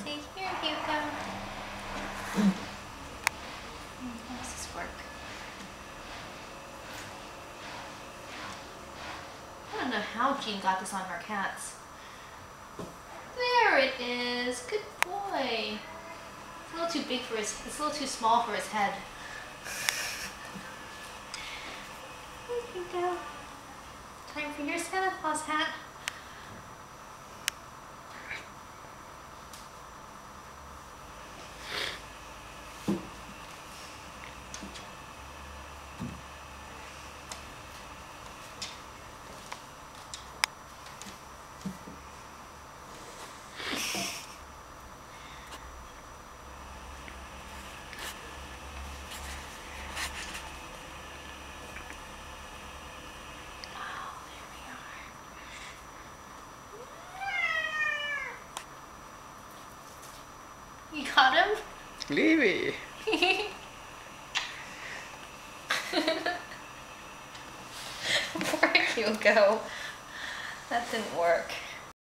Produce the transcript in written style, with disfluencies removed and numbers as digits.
say, here, Hugo. How does this work? I don't know how Jean got this on her cats. There it is. Good boy. It's a little too big for his, it's a little too small for his head. Here you go. Time for your Santa Claus hat. You got him? Leavey. Poor Hugo. That didn't work.